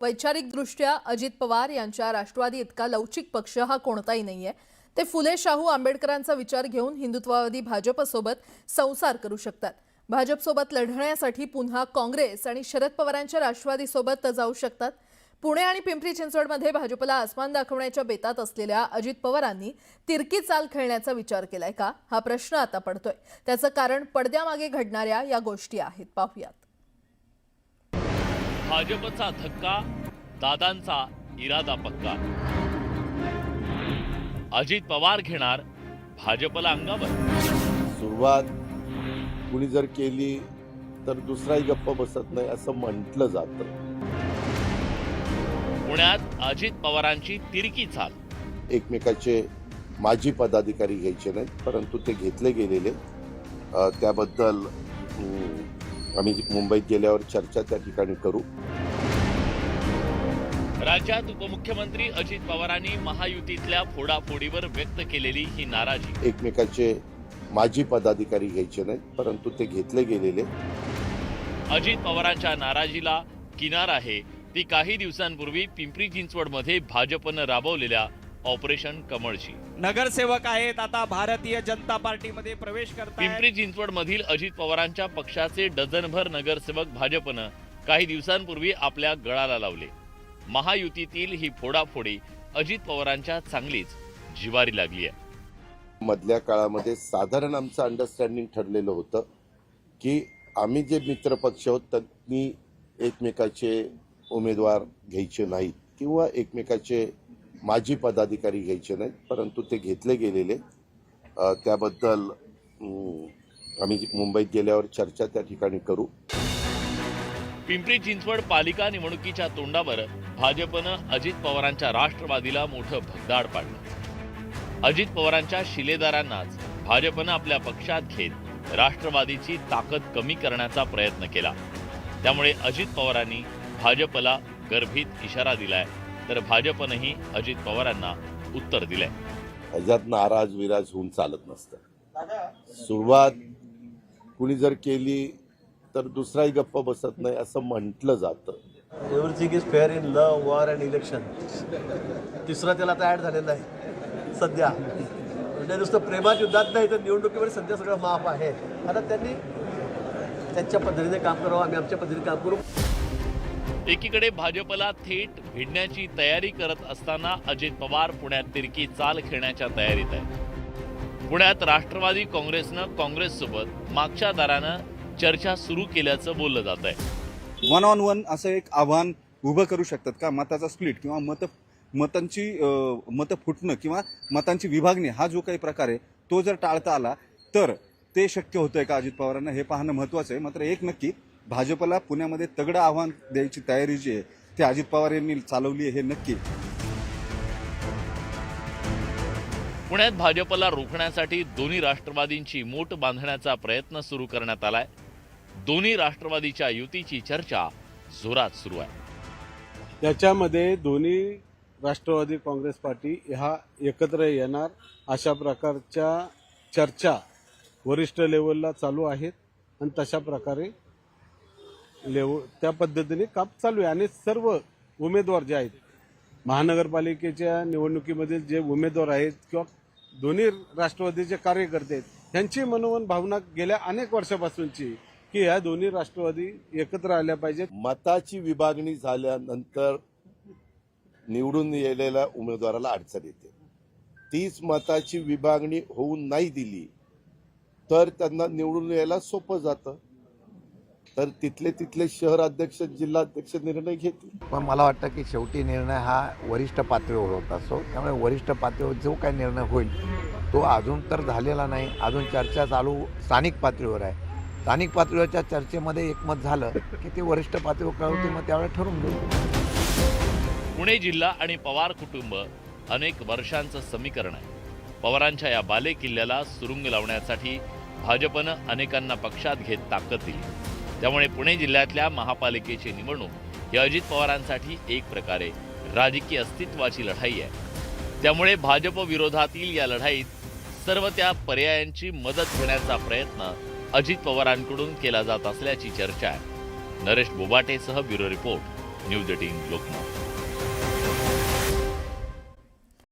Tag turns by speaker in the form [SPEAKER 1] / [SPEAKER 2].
[SPEAKER 1] वैचारिकदृष्ट्या अजित पवार यांच्या राष्ट्रवादी इतका लवचिक पक्ष हा कोणताही नाहीये। ते फुले शाहू आंबेडकरांचा विचार घेऊन हिंदुत्ववादी भाजपसोबत संसार करू शकतात। भाजपसोबत लढण्यासाठी पुन्हा काँग्रेस आणि शरद पवारांच्या राष्ट्रवादीसोबत जाऊ शकतात। पुणे आणि पिंपरी चिंचवडमध्ये भाजपला आसमान दाखवण्याच्या बेतात असलेल्या अजित पवारांनी तिरकी चाल खेळण्याचा विचार केलाय का, हा प्रश्न आता पडतोय। त्याचं कारण पडद्यामागे घडणाऱ्या या गोष्टी आहेत, पाहूयात।
[SPEAKER 2] भाजपचा धक्का, दादांचा इरादा पक्का। अजित पवार घेणार भाजपला अंगावर।
[SPEAKER 3] सुरुवात कुणी जर केली तर दुसराही गप्प बसत नाही असं म्हटलं जातं।
[SPEAKER 2] पुण्यात अजित पवारांची तिरकी चाल।
[SPEAKER 3] एकमेकाचे माजी पदाधिकारी घ्यायचे नाहीत, परंतु ते घेतले गेलेले। त्याबद्दल आम्ही मुंबईत गेल्यावर चर्चा त्या ठिकाणी करू।
[SPEAKER 2] राज्यात उपमुख्यमंत्री अजित पवारांनी महायुतीतल्या फोडाफोडीवर व्यक्त केलेली ही नाराजी।
[SPEAKER 3] एकमेकाचे माजी पदाधिकारी घ्यायचे नाहीत, परंतु ते घेतले गेलेले।
[SPEAKER 2] अजित पवारांच्या नाराजीला किनार आहे ती काही दिवसांपूर्वी पिंपरी चिंचवडमध्ये भाजपनं राबवलेल्या ऑपरेशन कमळची।
[SPEAKER 4] नगरसेवक आहेत, आता भारतीय जनता पार्टीमध्ये प्रवेश करतात।
[SPEAKER 2] पिंपरी चिंचवड मधील अजित पवारांच्या पक्षाचे डझनभर नगरसेवक भाजपनं काही दिवसांपूर्वी आपल्या गळाला लावले। महायुतीतील ही फोडाफोडी अजित पवारांच्या चांगलीच जिवारी लागली आहे।
[SPEAKER 3] मधल्या काळामध्ये साधारण आमचं अंडरस्टँडिंग ठरलेलं होतं की आम्ही जे मित्र पक्ष आहोत त्यांनी एकमेकाचे उमेदवार घ्यायचे नाहीत किंवा एकमेकाचे माजी पदाधिकारी घ्यायचे नाहीत, परंतु ते घेतले गेलेले। त्याबद्दल आम्ही मुंबईत गेल्यावर चर्चा त्या ठिकाणी करू।
[SPEAKER 2] पिंपरी चिंचवड पालिका निवडणुकीच्या तोंडावर भाजपनं अजित पवारांच्या राष्ट्रवादीला मोठं भगदाड पाडलं। अजित पवारांच्या शिलेदारांनाच भाजपनं आपल्या पक्षात घेत राष्ट्रवादीची ताकद कमी करण्याचा प्रयत्न केला। त्यामुळे अजित पवारांनी भाजपला गर्भित इशारा दिलाय, तर भाजपनंही अजित पवारांना उत्तर दिलंय।
[SPEAKER 3] ह्याच्यात नाराज विराज होऊन चालत नसतं। सुरुवात कुणी जर केली तर दुसराही गप्प बसत नाही असं म्हटलं जातं।
[SPEAKER 5] Everything is fair in love, war and election. तिसरा त्याला आता ॲड झालेला आहे सध्या। म्हणजे नुसतं प्रेमाच्या युद्धात नाही तर निवडणुकीमध्ये सध्या सगळं माफ आहे। आता त्यांनी त्यांच्या पद्धतीने काम करावं, आम्ही आमच्या पद्धतीने काम करू।
[SPEAKER 2] एकीकडे भाजपला थेट भिडण्याची तयारी करत असताना अजित पवार पुण्यात तिरकी चाल खेळण्याच्या तयारीत आहे। पुण्यात राष्ट्रवादी काँग्रेसनं काँग्रेससोबत मागच्या दारानं चर्चा सुरू केल्याचं बोललं जात आहे।
[SPEAKER 6] वन ऑन वन असं एक आव्हान उभं करू शकतात का? मताचा स्प्लिट किंवा मतं फुटणं किंवा मतांची विभागणी हा जो काही प्रकार आहे तो जर टाळता आला तर ते शक्य होतंय का अजित पवारांना, हे पाहणं महत्त्वाचं आहे। मात्र एक नक्की, भाजपला पुण्यामध्ये तगडं आव्हान द्यायची तयारी जी आहे ती अजित पवार यांनी चालवली आहे, हे नक्की।
[SPEAKER 2] पुण्यात भाजपला रोखण्यासाठी दोन्ही राष्ट्रवादींची मोट बांधण्याचा प्रयत्न सुरू करण्यात आलाय। दोन्ही राष्ट्रवादीच्या युतीची चर्चा जोरात सुरू आहे।
[SPEAKER 7] याच्यामध्ये दोन्ही राष्ट्रवादी काँग्रेस पार्टी ह्या एकत्र येणार अशा प्रकारच्या चर्चा वरिष्ठ लेवलला चालू आहेत आणि तशा प्रकारे त्या पद्धतीने काम चालू आहे। आणि सर्व उमेदवार जे आहेत महानगरपालिकेच्या निवडणुकीमध्ये जे उमेदवार आहेत किंवा दोन्ही राष्ट्रवादीचे कार्यकर्ते आहेत, त्यांची मनोमन भावना गेल्या अनेक वर्षापासूनची की ह्या दोन्ही राष्ट्रवादी एकत्र आल्या पाहिजेत।
[SPEAKER 3] मताची विभागणी झाल्यानंतर निवडून येलेल्या उमेदवाराला अडचण येते। तीच मताची विभागणी होऊन नाही दिली तर त्यांना निवडून यायला सोपं जातं, तर तिथले शहर अध्यक्ष जिल्हा अध्यक्ष निर्णय घेतील।
[SPEAKER 8] पण मला वाटतं की शेवटी निर्णय हा वरिष्ठ पातळीवर होत असतो। त्यामुळे वरिष्ठ पातळीवर जो काही निर्णय होईल तो अजून तर झालेला नाही, अजून चर्चा चालू स्थानिक पातळीवर आहे। स्थानिक पातळीवरच्या चर्चेमध्ये एकमत झालं की ते वरिष्ठ पातळीवर कळवते, मग त्यावेळेला ठरवून घेऊ।
[SPEAKER 2] पुणे जिल्हा आणि पवार कुटुंब अनेक वर्षांचं समीकरण आहे। पवारांच्या या बाले किल्ल्याला सुरुंग लावण्यासाठी भाजपनं अनेकांना पक्षात घेत ताकद दिली। त्यामुळे पुणे जिल्ह्यातल्या महापालिकेची निवडणूक ही अजित पवारांसाठी एक प्रकारे राजकीय अस्तित्वाची लढाई आहे। त्यामुळे भाजप विरोधातील या लढाईत सर्व त्या पर्यायांची मदत घेण्याचा प्रयत्न अजित पवारांकडून केला जात असल्याची चर्चा आहे। नरेश बोबाटेसह ब्युरो रिपोर्ट, न्यूज 18 लोकमत.